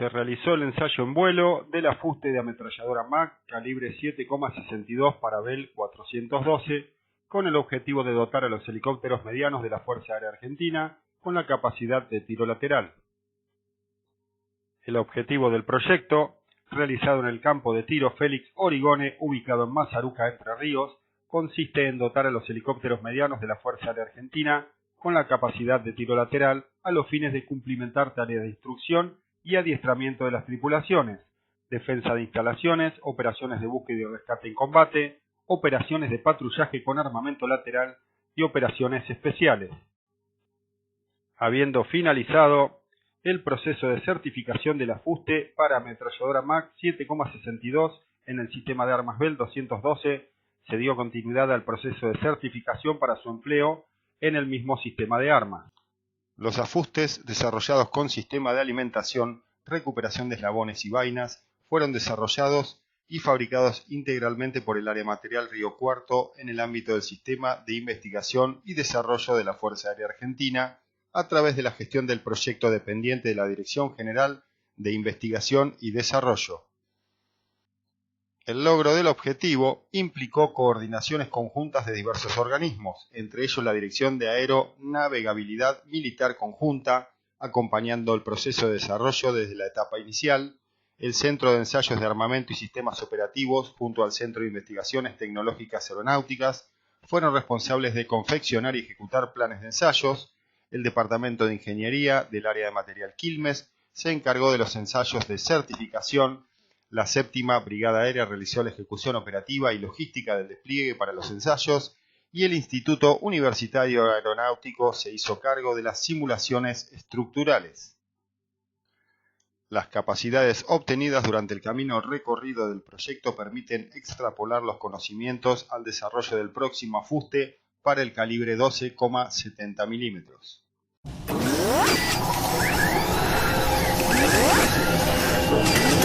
Se realizó el ensayo en vuelo del afuste de ametralladora MAC calibre 7,62 para Bell 412 con el objetivo de dotar a los helicópteros medianos de la Fuerza Aérea Argentina con la capacidad de tiro lateral. El objetivo del proyecto, realizado en el campo de tiro Félix Origone, ubicado en Mazaruca, Entre Ríos, consiste en dotar a los helicópteros medianos de la Fuerza Aérea Argentina con la capacidad de tiro lateral a los fines de cumplimentar tareas de instrucción y adiestramiento de las tripulaciones, defensa de instalaciones, operaciones de búsqueda y rescate en combate, operaciones de patrullaje con armamento lateral y operaciones especiales. Habiendo finalizado el proceso de certificación del afuste para ametralladora MAC 7,62 en el sistema de armas Bell 212, se dio continuidad al proceso de certificación para su empleo en el mismo sistema de armas. Los afustes desarrollados con sistema de alimentación, recuperación de eslabones y vainas fueron desarrollados y fabricados integralmente por el Área Material Río Cuarto en el ámbito del Sistema de Investigación y Desarrollo de la Fuerza Aérea Argentina a través de la gestión del proyecto dependiente de la Dirección General de Investigación y Desarrollo. El logro del objetivo implicó coordinaciones conjuntas de diversos organismos, entre ellos la Dirección de Aeronavegabilidad Militar Conjunta, acompañando el proceso de desarrollo desde la etapa inicial, el Centro de Ensayos de Armamento y Sistemas Operativos, junto al Centro de Investigaciones Tecnológicas Aeronáuticas, fueron responsables de confeccionar y ejecutar planes de ensayos. El Departamento de Ingeniería del Área de Material Quilmes se encargó de los ensayos de certificación. La 7ª Brigada Aérea realizó la ejecución operativa y logística del despliegue para los ensayos y el Instituto Universitario Aeronáutico se hizo cargo de las simulaciones estructurales. Las capacidades obtenidas durante el camino recorrido del proyecto permiten extrapolar los conocimientos al desarrollo del próximo afuste para el calibre 12,70 mm.